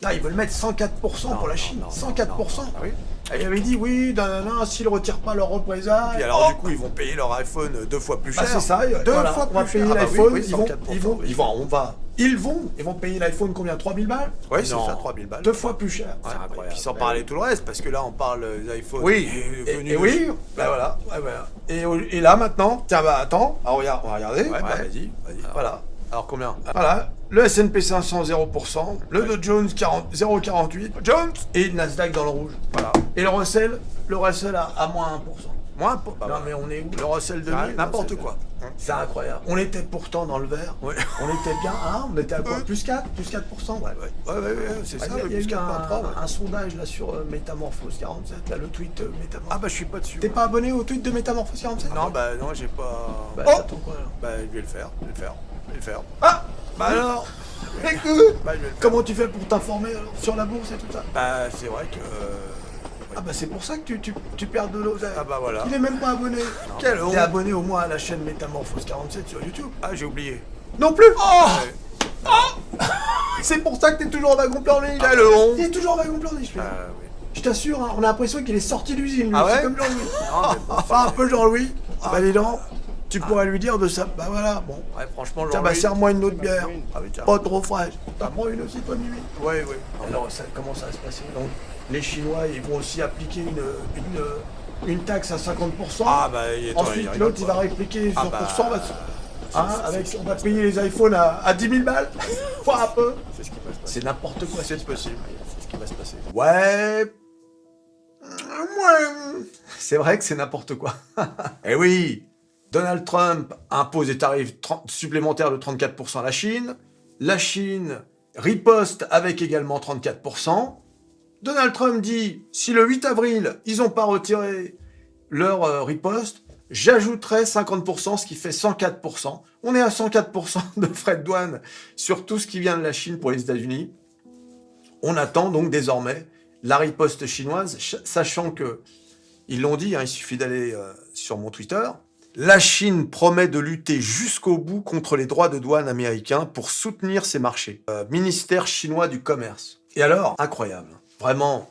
Là, ils veulent mettre 104% pour la Chine. 104%. Ah oui. Et il avait dit, oui, s'ils ne retirent pas leur représailles... Puis alors, du coup, ils vont payer leur iPhone 2 fois plus cher. Bah, c'est ça, Deux voilà, fois on va plus payer cher. l'iPhone, Oui, ils vont 104%. ils vont payer l'iPhone combien, 3000 balles? Oui, c'est Non, ça, 3000 balles. 2 fois plus cher. Ouais, C'est incroyable. puis sans parler tout le reste, parce que là, on parle des iPhones. Oui, et oui, bah voilà, ouais, voilà. Et là maintenant, tiens, bah attends, on va regarder. Ouais, bah vas-y. Voilà. Alors combien? Voilà, le S&P 500 0%, le Dow Jones 0,48, Jones. et le Nasdaq dans le rouge. Voilà. Et le Russell à moins 1%. Moins Non mais on est où? Le Russell 2000, n'importe quoi. C'est incroyable. On était pourtant dans le vert. Ouais. On était bien, hein? On était à quoi? Plus 4%? Ouais. Ouais, c'est ça, le Il y a plus eu 4.3. un sondage là sur Métamorphose 47, là, le tweet Métamorphose. Ah bah je suis pas dessus. T'es pas abonné au tweet de Métamorphose 47? Non, bah non, j'ai pas... Bah, Oh t'attends quoi là? Bah je vais le faire. Ah! Bah alors! Écoute! Bah je vais le faire. Comment tu fais pour t'informer alors, sur la bourse et tout ça? Bah c'est vrai que... Ah bah c'est pour ça que tu perds de l'oseille. Ah bah voilà. Il est même pas abonné. Quelle honte. T'es abonné au moins à la chaîne Métamorphose 47 sur YouTube. Ah, j'ai oublié. Non plus! Oh! Ouais. C'est pour ça que t'es toujours wagon pleurniche. Ah, le honte. Il est toujours wagon pleurniche, lui. Oui. Je t'assure, hein, on a l'impression qu'il est sorti d'usine, lui. Ah ouais? C'est comme Jean-Louis. Non, mais bon, Enfin, un peu Jean-Louis. Bah dis donc, tu pourrais lui dire de ça. Bah voilà, bon. ouais, franchement, Tiens, bah serre-moi une autre bière. Ah oui, tiens. Pas trop fraîche. T'en prends une aussi, toi, nuit. Ouais. Alors, comment ça va se passer? Donc, les Chinois, ils vont aussi appliquer une taxe à 50%. Ah bah il est temps, Ensuite, il l'autre, il va rigole, répliquer Ah sur bah, pourcent. On va payer les iPhones à 10 000 balles. Voir un peu. c'est ce qui va se passer. C'est n'importe quoi. C'est possible. C'est ce qui va se passer. Ouais. C'est vrai que c'est n'importe quoi. Eh oui, Donald Trump impose des tarifs supplémentaires de 34% à la Chine. La Chine riposte avec également 34%. Donald Trump dit, si le 8 avril, ils n'ont pas retiré leur riposte, j'ajouterai 50%, ce qui fait 104%. On est à 104% de frais de douane sur tout ce qui vient de la Chine pour les États-Unis. On attend donc désormais la riposte chinoise, sachant que, ils l'ont dit, hein, il suffit d'aller sur mon Twitter, la Chine promet de lutter jusqu'au bout contre les droits de douane américains pour soutenir ses marchés. Ministère chinois du commerce. Et alors, incroyable. Vraiment,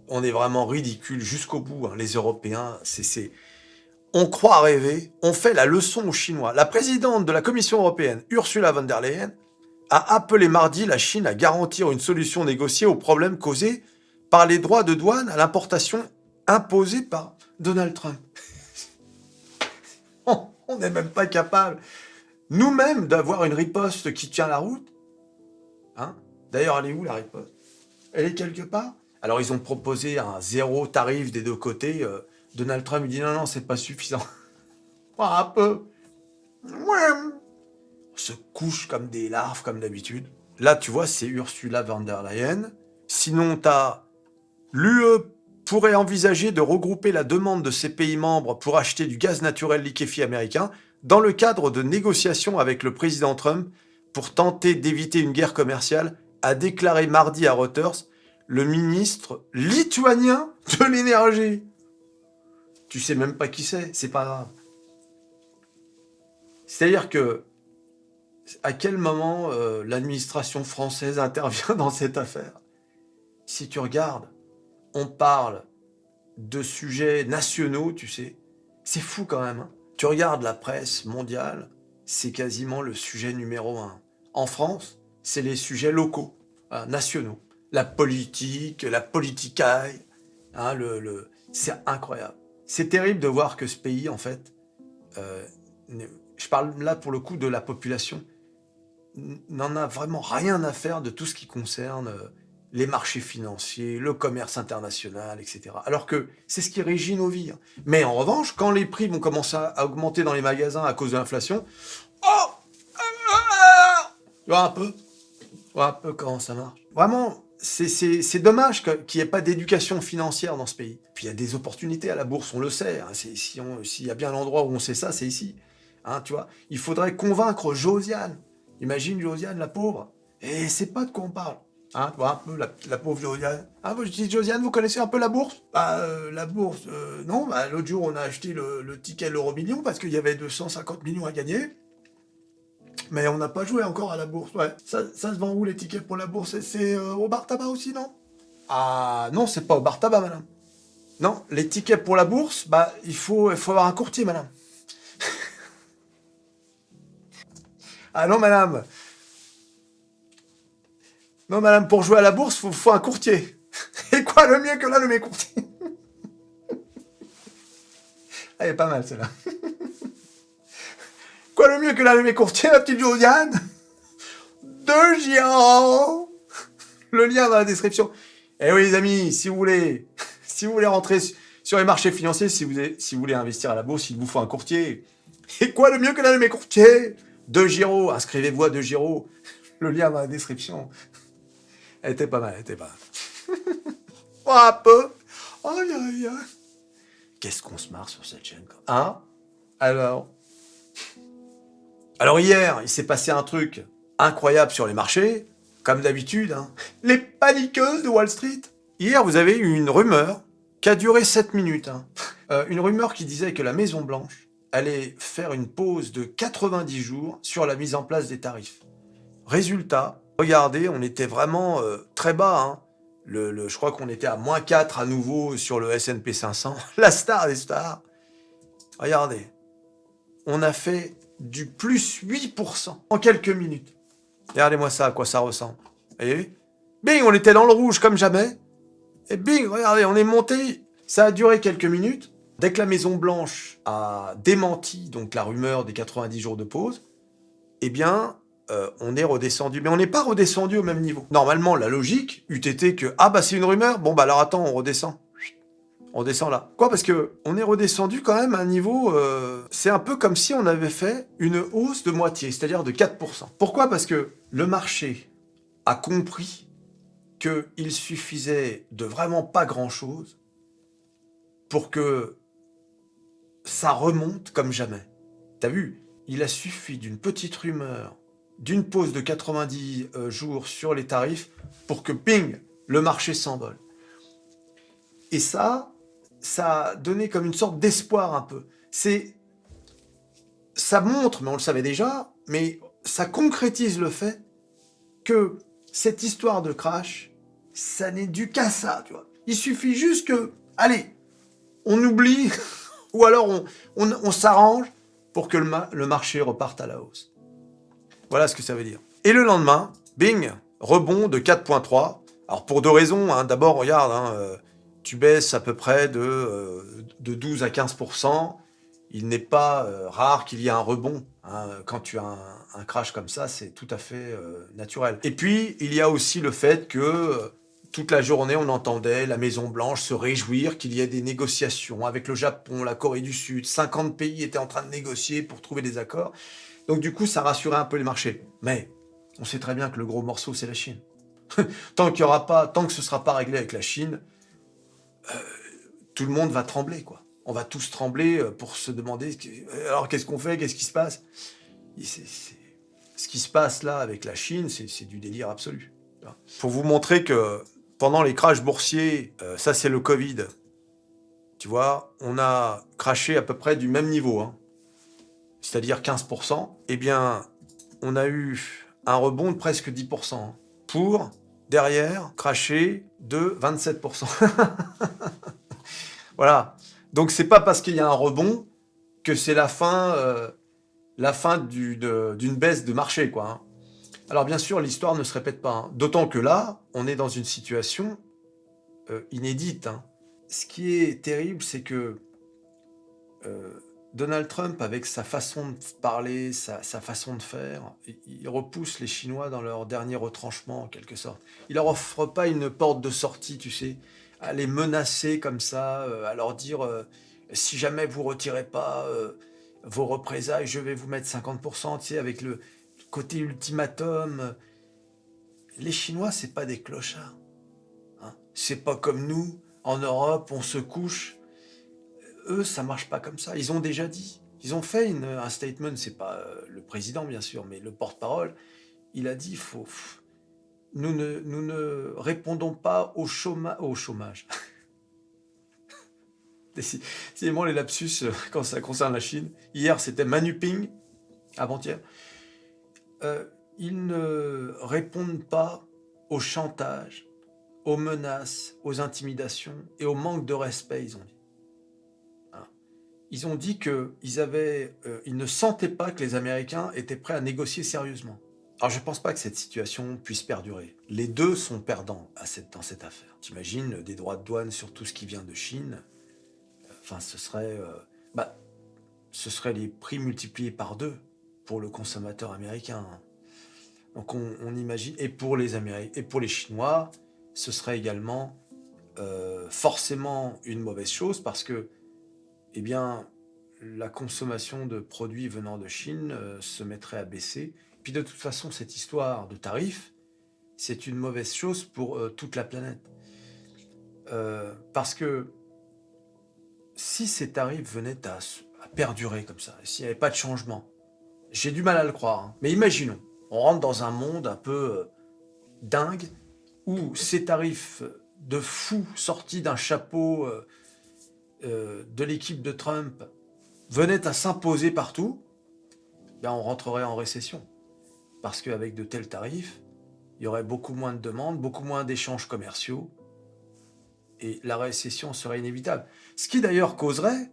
on est vraiment ridicule jusqu'au bout, hein, les Européens, on croit rêver, on fait la leçon aux Chinois. La présidente de la Commission européenne, Ursula von der Leyen, a appelé mardi la Chine à garantir une solution négociée aux problèmes causés par les droits de douane à l'importation imposés par Donald Trump. On n'est même pas capable, nous-mêmes, d'avoir une riposte qui tient la route. Hein? D'ailleurs, elle est où la riposte? Elle est quelque part? Alors, ils ont proposé un zéro tarif des deux côtés. Donald Trump, il dit non, c'est pas suffisant. Un peu. On se couche comme des larves, comme d'habitude. Là, tu vois, c'est Ursula von der Leyen. Sinon, l'UE pourrait envisager de regrouper la demande de ses pays membres pour acheter du gaz naturel liquéfié américain dans le cadre de négociations avec le président Trump pour tenter d'éviter une guerre commerciale, a déclaré mardi à Reuters le ministre lituanien de l'énergie. Tu sais même pas qui c'est pas grave. C'est-à-dire que à quel moment l'administration française intervient dans cette affaire? Si tu regardes, on parle de sujets nationaux, tu sais. C'est fou quand même. Hein. Tu regardes la presse mondiale, c'est quasiment le sujet numéro 1. En France, c'est les sujets locaux, nationaux. La politique, la politicaille, hein, c'est incroyable. C'est terrible de voir que ce pays, en fait, je parle là pour le coup de la population, n'en a vraiment rien à faire de tout ce qui concerne les marchés financiers, le commerce international, etc. Alors que c'est ce qui régit nos vies. Mais en revanche, quand les prix vont commencer à augmenter dans les magasins à cause de l'inflation, tu vois un peu comment ça marche. Vraiment, c'est dommage qu'il n'y ait pas d'éducation financière dans ce pays. Puis il y a des opportunités à la bourse, on le sait. Hein, s'il y a bien l'endroit où on sait ça, c'est ici. Hein, tu vois, il faudrait convaincre Josiane. Imagine Josiane, la pauvre. Et c'est pas de quoi on parle. Hein, tu vois un peu la pauvre Josiane. Ah, vous dites Josiane, vous connaissez un peu la bourse? La bourse, non. L'autre jour, on a acheté le ticket l'euro million parce qu'il y avait 250 millions à gagner. Mais on n'a pas joué encore à la bourse, ouais. Ça se vend où les tickets pour la bourse? C'est au bar tabac aussi, non? Ah non, c'est pas au bar tabac, madame. Non, les tickets pour la bourse, bah il faut avoir un courtier, madame. Ah non, madame. Non, madame, pour jouer à la bourse, faut un courtier. Et quoi, le mieux que là, le mes courtiers? Ah, elle est pas mal, celle-là. Quoi, le mieux que là, le mes courtiers, ma petite Josiane? 2 Giro. Le lien dans la description. Eh oui, les amis, si vous voulez rentrer sur les marchés financiers, si vous voulez investir à la bourse, il vous faut un courtier. Et quoi, le mieux que là, le mes courtiers? 2 Giro. Inscrivez-vous à 2 Giro. Le lien dans la description. Elle était pas mal, elle était pas mal. Oh, un peu. Aïe, aïe, aïe. Qu'est-ce qu'on se marre sur cette chaîne, quoi. Hein? Alors hier, il s'est passé un truc incroyable sur les marchés, comme d'habitude, hein. Les paniqueuses de Wall Street. Hier, vous avez eu une rumeur qui a duré 7 minutes. Hein. Une rumeur qui disait que la Maison-Blanche allait faire une pause de 90 jours sur la mise en place des tarifs. Résultat, regardez, on était vraiment très bas. Hein. Je crois qu'on était à -4 à nouveau sur le S&P 500. La star des stars. Regardez, on a fait du plus 8% en quelques minutes. Regardez-moi ça, à quoi ça ressemble. Vous voyez? Bing, on était dans le rouge comme jamais. Et bing, regardez, on est monté. Ça a duré quelques minutes. Dès que la Maison-Blanche a démenti donc la rumeur des 90 jours de pause, eh bien, on est redescendu. Mais on n'est pas redescendu au même niveau. Normalement, la logique eût été que, ah bah c'est une rumeur, bon bah alors attends, on redescend. On descend là. Quoi? Parce que on est redescendu quand même à un niveau... c'est un peu comme si on avait fait une hausse de moitié, c'est-à-dire de 4%. Pourquoi? Parce que le marché a compris qu'il suffisait de vraiment pas grand-chose pour que ça remonte comme jamais. T'as vu? Il a suffi d'une petite rumeur, d'une pause de 90 jours sur les tarifs pour que, ping, le marché s'envole. Et ça a donné comme une sorte d'espoir un peu. Ça montre, mais on le savait déjà, mais ça concrétise le fait que cette histoire de crash, ça n'est dû qu'à ça, tu vois. Il suffit juste que, allez, on oublie, ou alors on s'arrange pour que le marché reparte à la hausse. Voilà ce que ça veut dire. Et le lendemain, bing, rebond de 4,3. Alors pour 2 raisons. Hein. D'abord, regarde, hein, tu baisses à peu près de 12 à 15%. Il n'est pas rare qu'il y ait un rebond. Hein. Quand tu as un crash comme ça, c'est tout à fait naturel. Et puis, il y a aussi le fait que toute la journée, on entendait la Maison-Blanche se réjouir qu'il y ait des négociations avec le Japon, la Corée du Sud. 50 pays étaient en train de négocier pour trouver des accords. Donc du coup, ça rassurait un peu les marchés. Mais on sait très bien que le gros morceau, c'est la Chine. Tant que ce ne sera pas réglé avec la Chine, tout le monde va trembler, quoi. On va tous trembler pour se demander, alors qu'est-ce qu'on fait? Qu'est-ce qui se passe? Ce qui se passe là avec la Chine, c'est du délire absolu. Pour vous montrer que pendant les crashs boursiers, ça c'est le Covid, tu vois, on a crashé à peu près du même niveau, hein, c'est-à-dire 15%, eh bien, on a eu un rebond de presque 10%, hein, pour, derrière, cracher de 27%. Voilà. Donc c'est pas parce qu'il y a un rebond que c'est la fin d'une baisse de marché, quoi. Hein. Alors bien sûr, l'histoire ne se répète pas. Hein. D'autant que là, on est dans une situation inédite. Hein. Ce qui est terrible, c'est que Donald Trump, avec sa façon de parler, sa façon de faire, il repousse les Chinois dans leur dernier retranchement, en quelque sorte. Il leur offre pas une porte de sortie, tu sais, à les menacer comme ça, à leur dire si jamais vous retirez pas vos représailles, je vais vous mettre 50%, tu sais, avec le côté ultimatum. Les Chinois, c'est pas des clochards. Hein. C'est pas comme nous, en Europe, on se couche. Eux, ça marche pas comme ça. Ils ont déjà dit. Ils ont fait un statement, c'est pas le président, bien sûr, mais le porte-parole. Il a dit, nous ne répondons pas au chômage. Décidément, les lapsus, quand ça concerne la Chine. Hier, c'était Manuping, avant-hier. ils ne répondent pas au chantage, aux menaces, aux intimidations et au manque de respect, ils ont dit. Voilà. Ils ont dit ils ne sentaient pas que les Américains étaient prêts à négocier sérieusement. Alors je ne pense pas que cette situation puisse perdurer. Les deux sont perdants dans cette affaire. T'imagines des droits de douane sur tout ce qui vient de Chine, enfin ce serait les prix multipliés par 2 pour le consommateur américain. Donc on imagine, et pour les Américains et pour les Chinois, ce serait également forcément une mauvaise chose parce que, eh bien, la consommation de produits venant de Chine se mettrait à baisser. Puis de toute façon, cette histoire de tarifs, c'est une mauvaise chose pour toute la planète. Parce que si ces tarifs venaient à perdurer comme ça, s'il n'y avait pas de changement, j'ai du mal à le croire, hein. Mais imaginons, on rentre dans un monde un peu dingue où ces tarifs de fous sortis d'un chapeau de l'équipe de Trump venaient à s'imposer partout, ben on rentrerait en récession. Parce qu'avec de tels tarifs, il y aurait beaucoup moins de demandes, beaucoup moins d'échanges commerciaux, et la récession serait inévitable. Ce qui d'ailleurs causerait,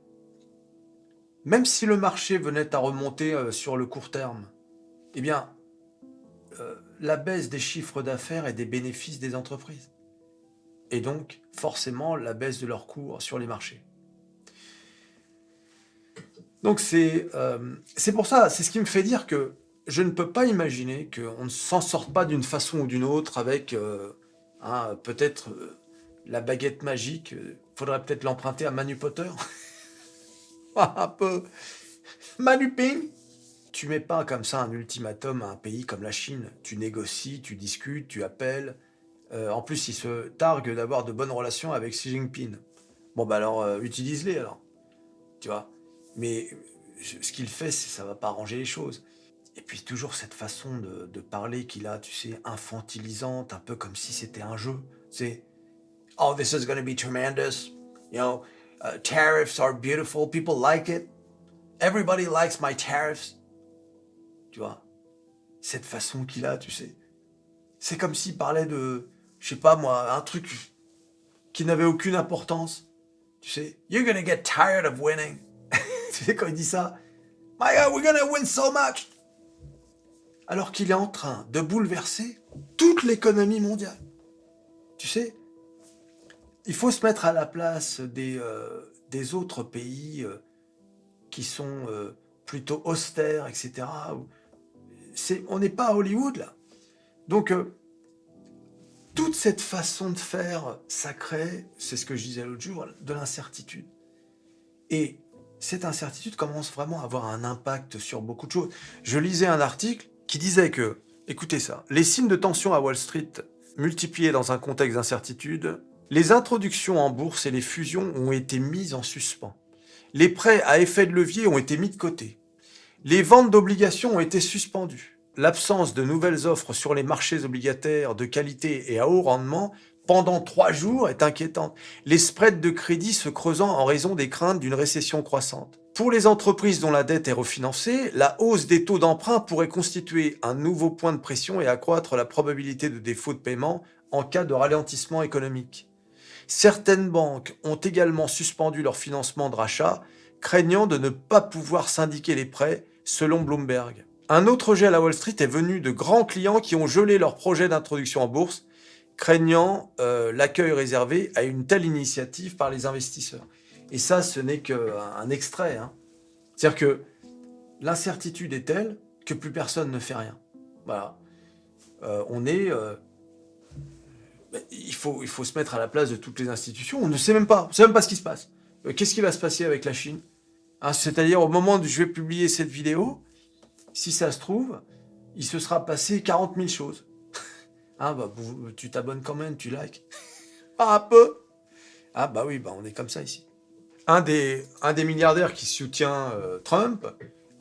même si le marché venait à remonter sur le court terme, eh bien, la baisse des chiffres d'affaires et des bénéfices des entreprises. Et donc, forcément, la baisse de leurs cours sur les marchés. Donc, c'est pour ça, c'est ce qui me fait dire que je ne peux pas imaginer qu'on ne s'en sorte pas d'une façon ou d'une autre avec peut-être la baguette magique. Faudrait peut-être l'emprunter à Manu Potter. Un peu. Manu Ping. Tu mets pas comme ça un ultimatum à un pays comme la Chine. Tu négocies, tu discutes, tu appelles. En plus, il se targue d'avoir de bonnes relations avec Xi Jinping. Bon, bah alors, utilise-les alors. Tu vois. Mais ce qu'il fait, ça va pas arranger les choses. Et puis toujours cette façon de parler qu'il a, tu sais, infantilisante, un peu comme si c'était un jeu. C'est « Oh, this is going to be tremendous. You know, tariffs are beautiful. People like it. Everybody likes my tariffs. » Tu vois, cette façon qu'il a, tu sais. C'est comme s'il parlait de, je sais pas moi, un truc qui n'avait aucune importance. Tu sais, « You're going to get tired of winning. » Tu sais, quand il dit ça, « My God, we're going to win so much. » Alors qu'il est en train de bouleverser toute l'économie mondiale. Tu sais, il faut se mettre à la place des autres pays qui sont plutôt austères, etc. On n'est pas à Hollywood, là. Donc, toute cette façon de faire, ça crée, c'est ce que je disais l'autre jour, de l'incertitude. Et cette incertitude commence vraiment à avoir un impact sur beaucoup de choses. Je lisais un article qui disait que, écoutez ça, les signes de tension à Wall Street multipliés dans un contexte d'incertitude, les introductions en bourse et les fusions ont été mises en suspens. Les prêts à effet de levier ont été mis de côté. Les ventes d'obligations ont été suspendues. L'absence de nouvelles offres sur les marchés obligataires de qualité et à haut rendement pendant 3 jours est inquiétante. Les spreads de crédit se creusant en raison des craintes d'une récession croissante. Pour les entreprises dont la dette est refinancée, la hausse des taux d'emprunt pourrait constituer un nouveau point de pression et accroître la probabilité de défaut de paiement en cas de ralentissement économique. Certaines banques ont également suspendu leur financement de rachat, craignant de ne pas pouvoir syndiquer les prêts, selon Bloomberg. Un autre gel à Wall Street est venu de grands clients qui ont gelé leur projet d'introduction en bourse, craignant l'accueil réservé à une telle initiative par les investisseurs. Et ça, ce n'est qu'un extrait. Hein. C'est-à-dire que l'incertitude est telle que plus personne ne fait rien. Voilà. Il faut se mettre à la place de toutes les institutions. On ne sait même pas. On ne sait même pas ce qui se passe. Qu'est-ce qui va se passer avec la Chine ? Hein, c'est-à-dire, au moment où je vais publier cette vidéo, si ça se trouve, il se sera passé 40 000 choses. Hein, tu t'abonnes quand même, tu likes. Pas un peu. Ah bah oui, on est comme ça ici. Un des milliardaires qui soutient Trump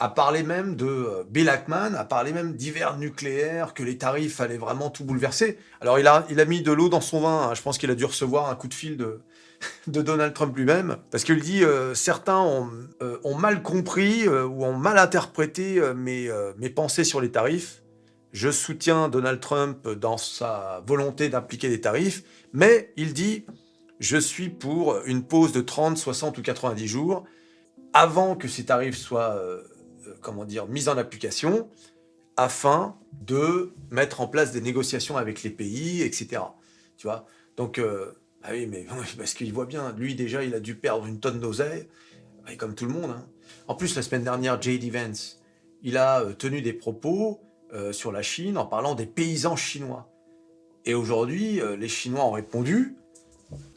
a parlé même de Bill Ackman, a parlé même d'hiver nucléaire, que les tarifs allaient vraiment tout bouleverser. Alors il a mis de l'eau dans son vin, hein. Je pense qu'il a dû recevoir un coup de fil de Donald Trump lui-même, parce qu'il dit certains ont mal compris ou ont mal interprété mes pensées sur les tarifs. je soutiens Donald Trump dans sa volonté d'appliquer des tarifs, mais il dit, je suis pour une pause de 30, 60 ou 90 jours avant que ces tarifs soient mis en application, afin de mettre en place des négociations avec les pays, etc. Tu vois? Donc, ah oui, mais parce qu'il voit bien, lui déjà, il a dû perdre une tonne d'oseille, et comme tout le monde, hein. En plus, la semaine dernière, J.D. Vance, il a tenu des propos sur la Chine en parlant des paysans chinois. Et aujourd'hui, les Chinois ont répondu.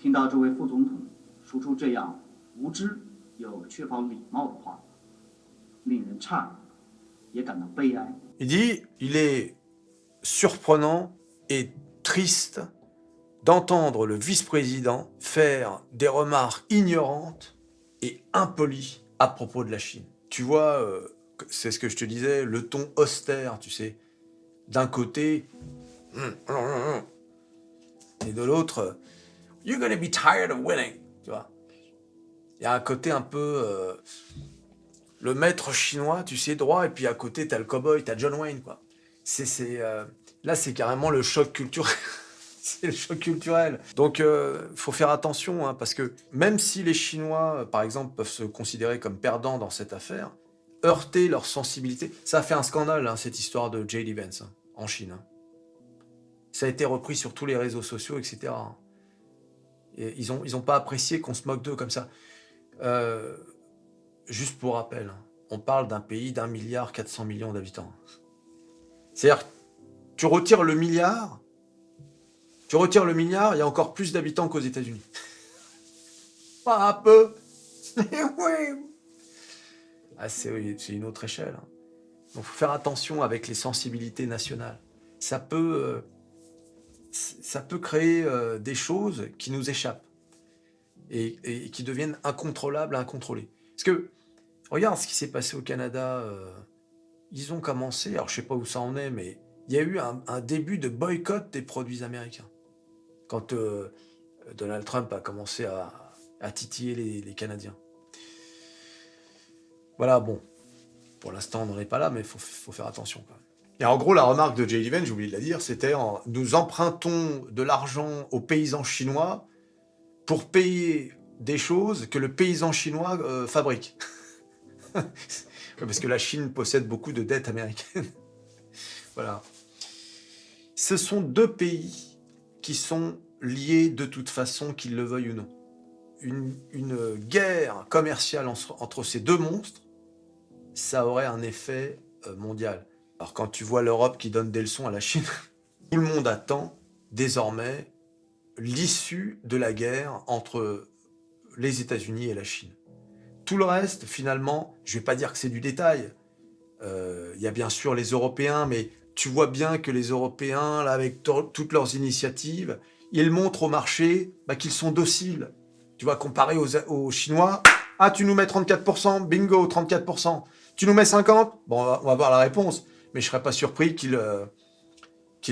听到这位副总统说出这样无知又缺乏礼貌的话，令人诧异，也感到悲哀。 Il dit, il est surprenant et triste d'entendre le vice-président faire des remarques ignorantes et impolies à propos de la Chine. Tu vois, c'est ce que je te disais, le ton austère, tu sais. D'un côté, et de l'autre, you're gonna be tired of winning, tu vois. Il y a un côté un peu le maître chinois, tu sais, droit, et puis à côté, t'as le cowboy, t'as John Wayne, quoi. Là, c'est carrément le choc culturel. C'est le choc culturel. Donc, faut faire attention, hein, parce que même si les Chinois, par exemple, peuvent se considérer comme perdants dans cette affaire, heurter leur sensibilité, ça a fait un scandale, hein, cette histoire de J.D. Vance, hein, en Chine. Hein. Ça a été repris sur tous les réseaux sociaux, etc. Hein. Et ils ont pas apprécié qu'on se moque d'eux comme ça. Juste pour rappel, hein, on parle d'un pays d'1,4 milliard d'habitants. C'est-à-dire, tu retires le milliard, il y a encore plus d'habitants qu'aux États-Unis. Pas un peu. Oui. Ah, c'est une autre échelle. Hein. Donc, il faut faire attention avec les sensibilités nationales. Ça peut créer des choses qui nous échappent et qui deviennent incontrôlables à incontrôler. Parce que, regarde ce qui s'est passé au Canada. Ils ont commencé, alors je sais pas où ça en est, mais il y a eu un début de boycott des produits américains. Quand Donald Trump a commencé à titiller les Canadiens. Voilà, bon. Pour l'instant, on n'en est pas là, mais il faut faire attention quand même. Et en gros, la remarque de J.D. Vance, j'ai oublié de la dire, c'était nous empruntons de l'argent aux paysans chinois pour payer des choses que le paysan chinois fabrique. Parce que la Chine possède beaucoup de dettes américaines. Voilà. Ce sont deux pays qui sont liés de toute façon, qu'ils le veuillent ou non. Une guerre commerciale entre ces deux monstres, ça aurait un effet mondial. Alors quand tu vois l'Europe qui donne des leçons à la Chine, tout le monde attend désormais l'issue de la guerre entre les États-Unis et la Chine. Tout le reste, finalement, je ne vais pas dire que c'est du détail. Il y a bien sûr les Européens, mais tu vois bien que les Européens, là, avec toutes leurs initiatives, ils montrent au marché qu'ils sont dociles. Tu vois, comparé aux Chinois, ah, tu nous mets 34%, bingo, 34%. Tu nous mets 50%, bon, on va voir la réponse. Mais je ne serais pas surpris qu'ils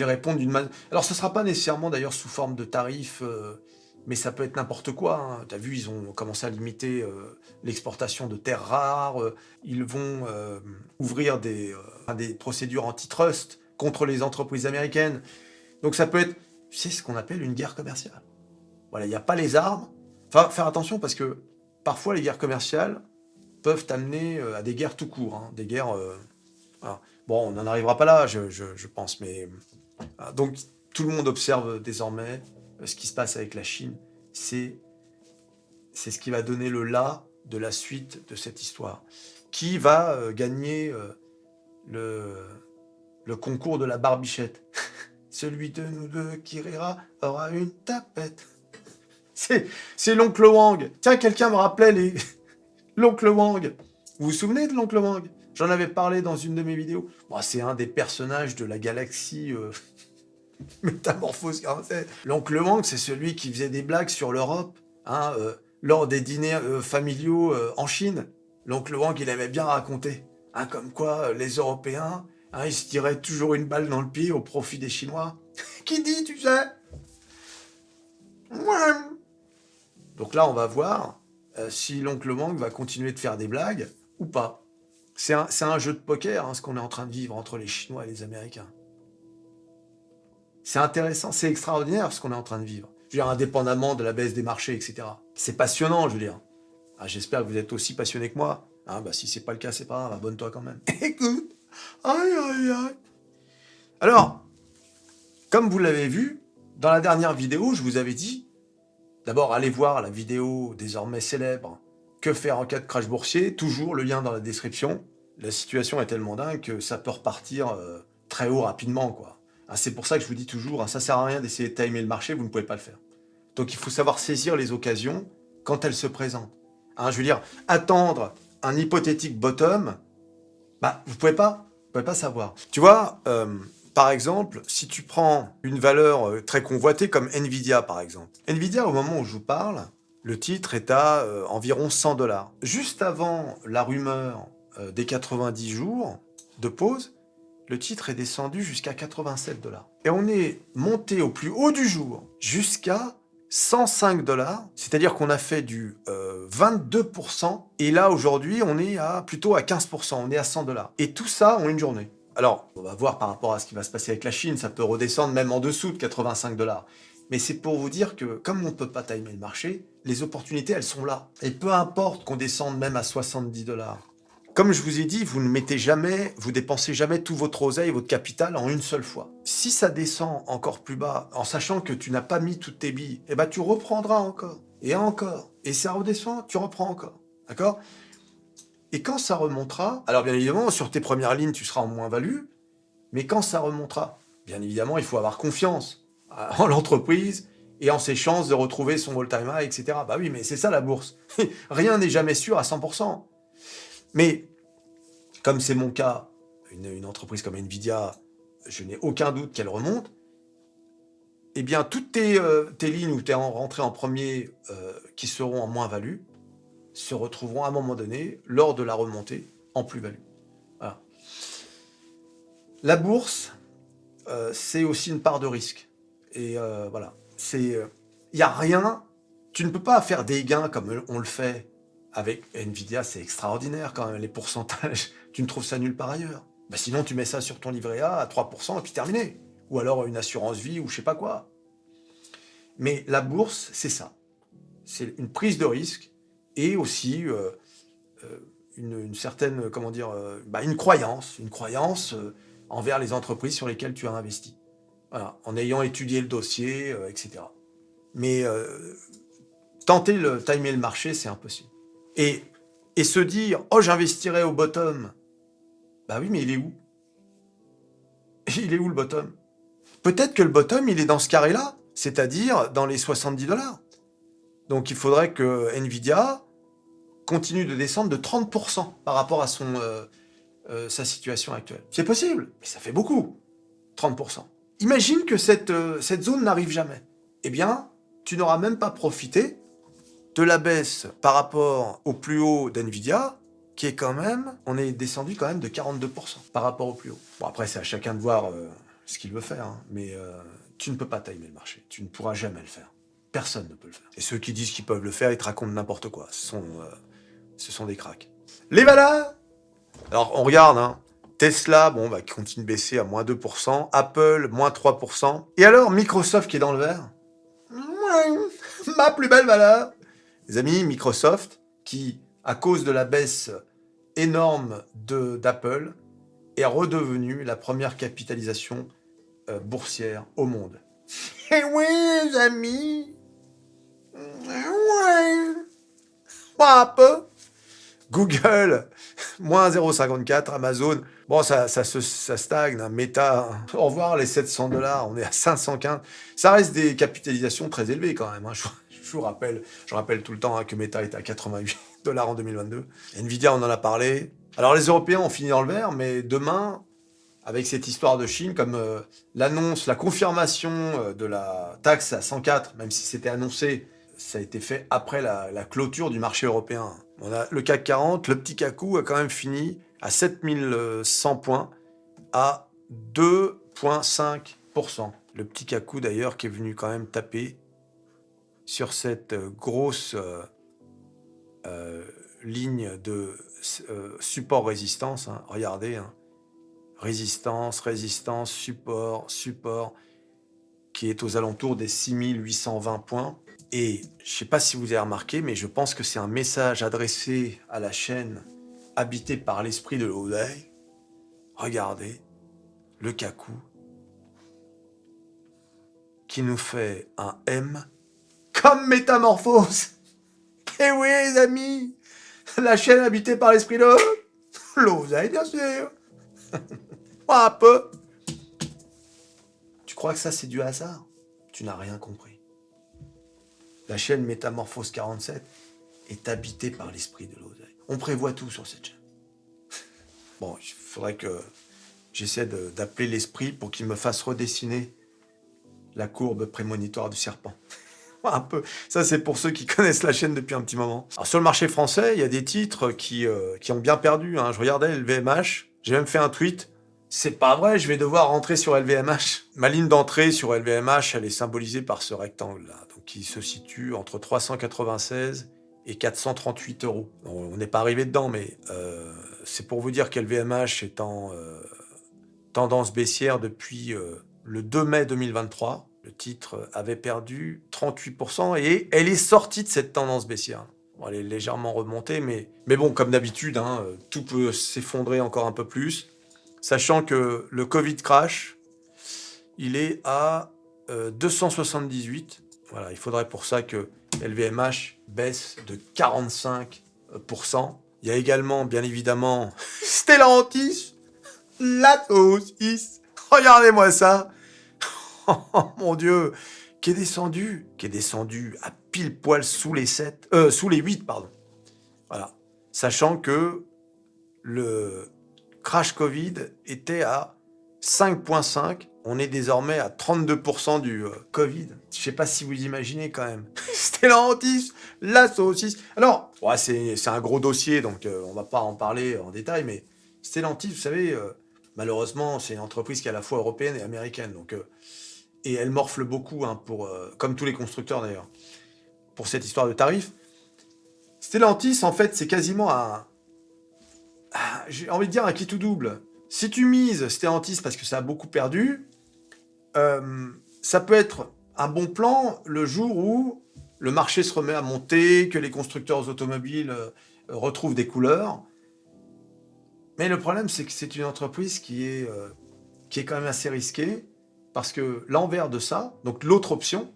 répondent d'une manière... Alors, ce ne sera pas nécessairement d'ailleurs sous forme de tarifs... mais ça peut être n'importe quoi. Hein. Tu as vu, ils ont commencé à limiter l'exportation de terres rares. Ils vont ouvrir des procédures antitrust contre les entreprises américaines. Donc ça peut être, c'est ce qu'on appelle une guerre commerciale. Voilà, il n'y a pas les armes. Enfin, faire attention parce que parfois les guerres commerciales peuvent amener à des guerres tout court. Hein. Des guerres... voilà. Bon, on n'en arrivera pas là, je pense. Mais voilà. Donc tout le monde observe désormais ce qui se passe avec la Chine, c'est ce qui va donner le là de la suite de cette histoire. Qui va gagner le concours de la barbichette? Celui de nous deux qui rira aura une tapette. C'est l'oncle Wang. Tiens, quelqu'un me rappelait l'oncle Wang. Vous vous souvenez de l'oncle Wang? J'en avais parlé dans une de mes vidéos. Bon, c'est un des personnages de la galaxie... Métamorphose 47. L'oncle Wang, c'est celui qui faisait des blagues sur l'Europe, hein, lors des dîners familiaux en Chine. L'oncle Wang, il aimait bien raconter, hein, comme quoi les Européens, hein, ils se tiraient toujours une balle dans le pied au profit des Chinois. Qui dit, tu sais? Ouais. Donc là, on va voir si l'oncle Wang va continuer de faire des blagues ou pas. C'est un jeu de poker, hein, ce qu'on est en train de vivre entre les Chinois et les Américains. C'est intéressant, c'est extraordinaire ce qu'on est en train de vivre. Je veux dire, indépendamment de la baisse des marchés, etc. C'est passionnant, je veux dire. Ah, j'espère que vous êtes aussi passionné que moi. Ah, bah, si c'est pas le cas, c'est pas grave, abonne-toi quand même. Écoute, aïe, aïe, aïe. Alors, comme vous l'avez vu, dans la dernière vidéo, je vous avais dit, d'abord, allez voir la vidéo désormais célèbre, que faire en cas de crash boursier, toujours le lien dans la description. La situation est tellement dingue que ça peut repartir très haut rapidement, quoi. Ah, c'est pour ça que je vous dis toujours, hein, ça sert à rien d'essayer de timer le marché, vous ne pouvez pas le faire. Donc il faut savoir saisir les occasions quand elles se présentent. Hein, je veux dire, attendre un hypothétique bottom, bah, vous pouvez pas savoir. Tu vois, par exemple, si tu prends une valeur très convoitée comme Nvidia, par exemple. Nvidia, au moment où je vous parle, le titre est à environ 100 $. Juste avant la rumeur des 90 jours de pause, le titre est descendu jusqu'à 87 $. Et on est monté au plus haut du jour jusqu'à 105 $. C'est-à-dire qu'on a fait du 22%. Et là, aujourd'hui, on est plutôt à 15%. On est à 100 $. Et tout ça en une journée. Alors, on va voir par rapport à ce qui va se passer avec la Chine. Ça peut redescendre même en dessous de 85 $. Mais c'est pour vous dire que, comme on ne peut pas timer le marché, les opportunités, elles sont là. Et peu importe qu'on descende même à 70 $. Comme je vous ai dit, vous dépensez jamais tout votre oseille, votre capital en une seule fois. Si ça descend encore plus bas, en sachant que tu n'as pas mis toutes tes billes, eh ben tu reprendras encore. Et ça redescend, tu reprends encore. D'accord ? Et quand ça remontera, alors bien évidemment, sur tes premières lignes, tu seras en moins-value, mais quand ça remontera, bien évidemment, il faut avoir confiance en l'entreprise et en ses chances de retrouver son all-time high, etc. Bah oui, mais c'est ça la bourse. Rien n'est jamais sûr à 100%. Mais, comme c'est mon cas, une entreprise comme Nvidia, je n'ai aucun doute qu'elle remonte, eh bien, toutes tes lignes où tu es rentré en premier qui seront en moins-value se retrouveront à un moment donné, lors de la remontée, en plus-value. Voilà. La bourse, c'est aussi une part de risque. Et voilà. Il n'y a rien. Tu ne peux pas faire des gains comme on le fait avec Nvidia, c'est extraordinaire quand même, les pourcentages. Tu ne trouves ça nulle part ailleurs. Bah sinon, tu mets ça sur ton livret A à 3% et puis terminé. Ou alors une assurance vie ou je sais pas quoi. Mais la bourse, c'est ça. C'est une prise de risque et aussi une certaine, comment dire, une croyance envers les entreprises sur lesquelles tu as investi. Voilà, en ayant étudié le dossier, etc. Mais tenter de timer le marché, c'est impossible. Et se dire, oh, j'investirai au bottom. Bah oui, mais il est où ? Il est où le bottom ? Peut-être que le bottom, il est dans ce carré-là, c'est-à-dire dans les 70 $. Donc il faudrait que Nvidia continue de descendre de 30% par rapport à sa situation actuelle. C'est possible, mais ça fait beaucoup, 30%. Imagine que cette zone n'arrive jamais. Eh bien, tu n'auras même pas profité de la baisse par rapport au plus haut d'Nvidia, qui est quand même, on est descendu quand même de 42% par rapport au plus haut. Bon, après, c'est à chacun de voir ce qu'il veut faire, hein, mais tu ne peux pas timer le marché. Tu ne pourras jamais le faire. Personne ne peut le faire. Et ceux qui disent qu'ils peuvent le faire, ils te racontent n'importe quoi. Ce sont des cracks. Les valeurs. Alors, on regarde, hein. Tesla, qui continue de baisser à moins 2%. Apple, moins 3%. Et alors, Microsoft qui est dans le vert. Ma plus belle valeur. Les amis, Microsoft, qui, à cause de la baisse énorme d'Apple, est redevenu la première capitalisation boursière au monde. Eh oui, les amis. Ouais. Pas un peu. Google, moins 0,54. Amazon, ça stagne. Hein. Meta, au revoir les 700 $. On est à 515. Ça reste des capitalisations très élevées quand même. Hein. Je rappelle tout le temps que Meta était à 88 $ en 2022. Nvidia, on en a parlé. Alors les Européens ont fini dans le vert, mais demain, avec cette histoire de Chine, comme l'annonce, la confirmation de la taxe à 104, même si c'était annoncé, ça a été fait après la clôture du marché européen. On a le CAC 40, le petit cacou a quand même fini à 7100 points, à 2,5%. Le petit cacou d'ailleurs qui est venu quand même taper sur cette grosse ligne de support-résistance. Hein. Regardez, hein. Résistance, support. qui est aux alentours des 6820 points. Et je ne sais pas si vous avez remarqué, mais je pense que c'est un message adressé à la chaîne habitée par l'esprit de l'oseille. Regardez, le cacou qui nous fait un M comme métamorphose. Eh oui, les amis, la chaîne habitée par l'esprit de l'oseille, bien sûr. Un peu. Tu crois que ça, c'est du hasard? Tu n'as rien compris. La chaîne Métamorphose 47 est habitée par l'esprit de l'oseille. On prévoit tout sur cette chaîne. Bon, il faudrait que j'essaie d'appeler l'esprit pour qu'il me fasse redessiner la courbe prémonitoire du serpent. Un peu. Ça, c'est pour ceux qui connaissent la chaîne depuis un petit moment. Alors, sur le marché français, il y a des titres qui ont bien perdu. Hein. Je regardais LVMH, j'ai même fait un tweet. C'est pas vrai, je vais devoir rentrer sur LVMH. Ma ligne d'entrée sur LVMH, elle est symbolisée par ce rectangle-là, donc qui se situe entre 396 et 438 euros. On n'est pas arrivé dedans, mais c'est pour vous dire qu'LVMH est en tendance baissière depuis le 2 mai 2023. Le titre avait perdu 38% et elle est sortie de cette tendance baissière. Bon, elle est légèrement remontée, mais bon, comme d'habitude, hein, tout peut s'effondrer encore un peu plus. Sachant que le Covid crash, il est à 278. Voilà, il faudrait pour ça que LVMH baisse de 45%. Il y a également, bien évidemment, Stellantis, l'Atos. Regardez-moi ça. Oh mon Dieu, qui est descendu à pile poil sous les 8, pardon. Voilà, sachant que le crash Covid était à 5,5. On est désormais à 32% du Covid. Je sais pas si vous imaginez quand même. Stellantis, la saucisse. Alors, ouais, c'est un gros dossier, donc on va pas en parler en détail, mais Stellantis, vous savez, malheureusement, c'est une entreprise qui est à la fois européenne et américaine, donc et elle morfle beaucoup, hein, comme tous les constructeurs d'ailleurs, pour cette histoire de tarifs. Stellantis, en fait, c'est quasiment j'ai envie de dire un qui tout double. Si tu mises Stellantis parce que ça a beaucoup perdu, ça peut être un bon plan le jour où le marché se remet à monter, que les constructeurs automobiles retrouvent des couleurs. Mais le problème, c'est que c'est une entreprise qui est quand même assez risquée, parce que l'envers de ça, donc l'autre option,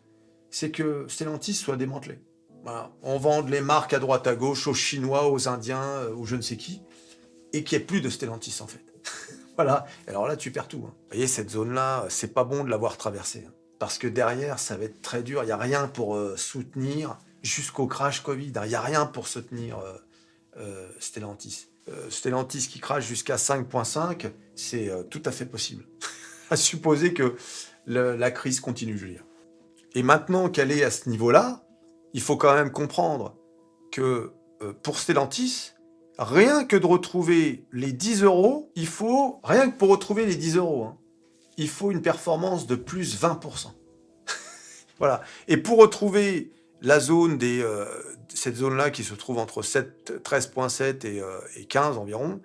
c'est que Stellantis soit démantelé. Voilà. On vende les marques à droite à gauche aux Chinois, aux Indiens, ou je ne sais qui, et qu'il n'y ait plus de Stellantis en fait. Voilà. Alors là, tu perds tout. Hein. Vous voyez, cette zone-là, c'est pas bon de l'avoir traversée. Hein. Parce que derrière, ça va être très dur. Il n'y a rien pour soutenir jusqu'au crash Covid. Il n'y a rien pour soutenir Stellantis. Stellantis qui crache jusqu'à 5,5, c'est tout à fait possible. À supposer que la crise continue, je veux dire. Et maintenant qu'elle est à ce niveau-là, il faut quand même comprendre que pour Stellantis, rien que de retrouver les 10 euros, rien que pour retrouver les 10 euros, hein, il faut une performance de plus 20%. Voilà. Et pour retrouver la zone cette zone-là qui se trouve entre 13,7 et 15 environ,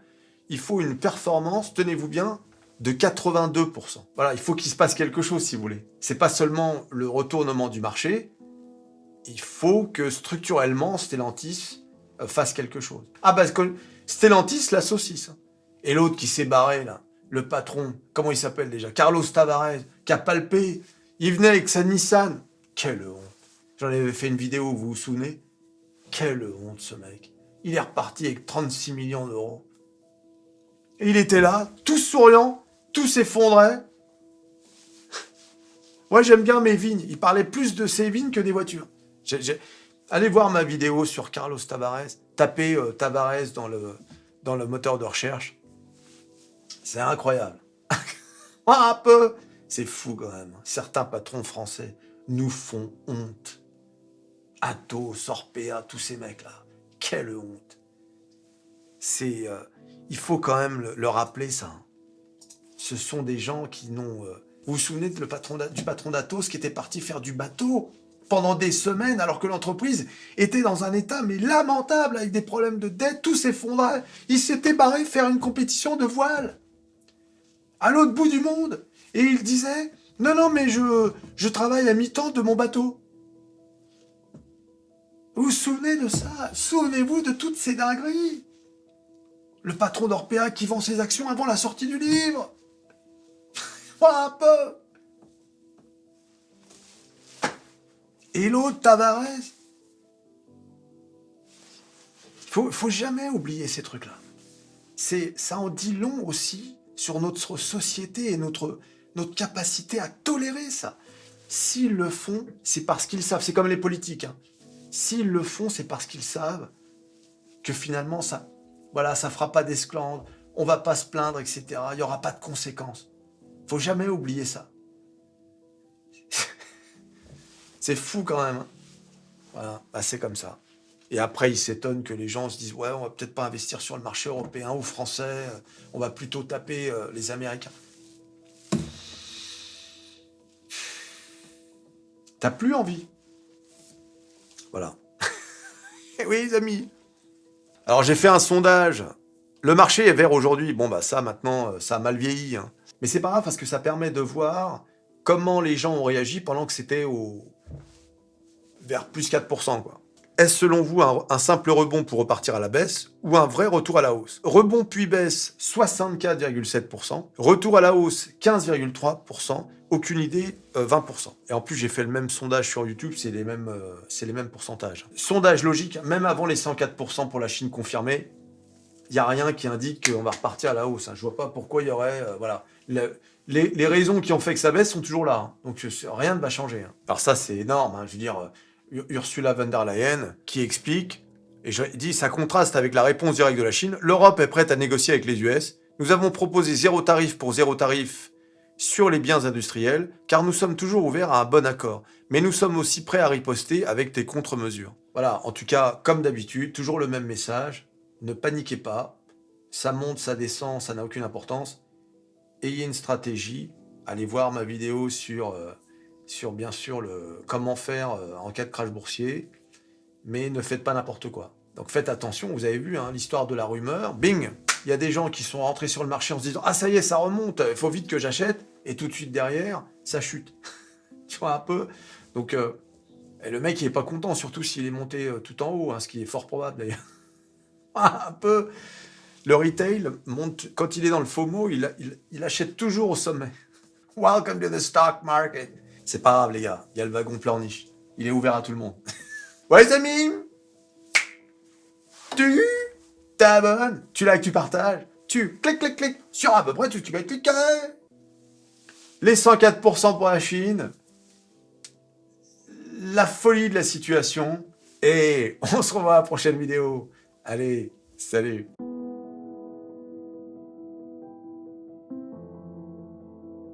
il faut une performance, tenez-vous bien, de 82%. Voilà, il faut qu'il se passe quelque chose, si vous voulez. C'est pas seulement le retournement du marché, il faut que structurellement, Stellantis fasse quelque chose. Ah, parce que Stellantis, la saucisse. Et l'autre qui s'est barré, là, le patron, comment il s'appelle déjà? Carlos Tavares, qui a palpé. Il venait avec sa Nissan. Quelle honte. J'en avais fait une vidéo, vous vous souvenez? Quelle honte, ce mec. Il est reparti avec 36 millions d'euros. Et il était là, tout souriant, tout s'effondrait. Moi, j'aime bien mes vignes. Il parlait plus de ses vignes que des voitures. Allez voir ma vidéo sur Carlos Tavares. Tapez Tavares dans le moteur de recherche. C'est incroyable. Un peu. C'est fou quand même. Certains patrons français nous font honte. Atos, Orpea, tous ces mecs-là. Quelle honte. Il faut quand même le rappeler, ça. Ce sont des gens qui n'ont... Vous vous souvenez du patron d'Atos qui était parti faire du bateau pendant des semaines alors que l'entreprise était dans un état mais lamentable avec des problèmes de dette, tout s'effondrait. Il s'était barré faire une compétition de voile à l'autre bout du monde et il disait Non, non, mais je travaille à mi-temps de mon bateau. Vous vous souvenez de ça? Souvenez-vous de toutes ces dingueries. Le patron d'Orpea qui vend ses actions avant la sortie du livre. Voilà un peu. Et l'autre, Tavares. Faut jamais oublier ces trucs-là. Ça en dit long aussi sur notre société et notre capacité à tolérer ça. S'ils le font, c'est parce qu'ils savent. C'est comme les politiques. Hein. S'ils le font, c'est parce qu'ils savent que finalement, ça fera pas d'esclandre, on va pas se plaindre, etc. Il y aura pas de conséquences. Faut jamais oublier ça. C'est fou quand même. Hein. Voilà, bah c'est comme ça. Et après, ils s'étonnent que les gens se disent « Ouais, on va peut-être pas investir sur le marché européen ou français, on va plutôt taper les Américains. » T'as plus envie. Voilà. Oui, les amis. Alors, j'ai fait un sondage. Le marché est vert aujourd'hui. Bon, bah ça, maintenant, ça a mal vieilli. Hein. Mais c'est pas grave parce que ça permet de voir comment les gens ont réagi pendant que c'était vers plus 4%, quoi. Est-ce selon vous un simple rebond pour repartir à la baisse ou un vrai retour à la hausse? Rebond puis baisse, 64,7%. Retour à la hausse, 15,3%. Aucune idée, 20%. Et en plus, j'ai fait le même sondage sur YouTube, c'est les mêmes pourcentages. Sondage logique, même avant les 104% pour la Chine confirmée, il n'y a rien qui indique qu'on va repartir à la hausse. Hein. Je vois pas pourquoi il y aurait... voilà. Les raisons qui ont fait que ça baisse sont toujours là. Hein. Donc rien ne va changer. Hein. Alors ça, c'est énorme. Hein. Je veux dire... Ursula von der Leyen, qui explique, et je dis, ça contraste avec la réponse directe de la Chine, l'Europe est prête à négocier avec les US, nous avons proposé zéro tarif pour zéro tarif sur les biens industriels, car nous sommes toujours ouverts à un bon accord, mais nous sommes aussi prêts à riposter avec des contre-mesures. Voilà, en tout cas, comme d'habitude, toujours le même message, ne paniquez pas, ça monte, ça descend, ça n'a aucune importance, ayez une stratégie, allez voir ma vidéo sur bien sûr comment faire en cas de crash boursier, mais ne faites pas n'importe quoi. Donc faites attention, vous avez vu hein, l'histoire de la rumeur, bing, il y a des gens qui sont rentrés sur le marché en se disant « Ah ça y est, ça remonte, il faut vite que j'achète », et tout de suite derrière, ça chute. Tu vois un peu. Donc et le mec il est pas content, surtout s'il est monté tout en haut, hein, ce qui est fort probable d'ailleurs. Un peu. Le retail monte, quand il est dans le FOMO, il achète toujours au sommet. Welcome to the stock market. C'est pas grave, les gars. Il y a le wagon pleurniche. Il est ouvert à tout le monde. Ouais, les amis. Tu t'abonnes. Tu likes, tu partages. Tu cliques sur à peu près tout ce que tu vas cliquer. Les 104% pour la Chine. La folie de la situation. Et on se revoit à la prochaine vidéo. Allez, salut.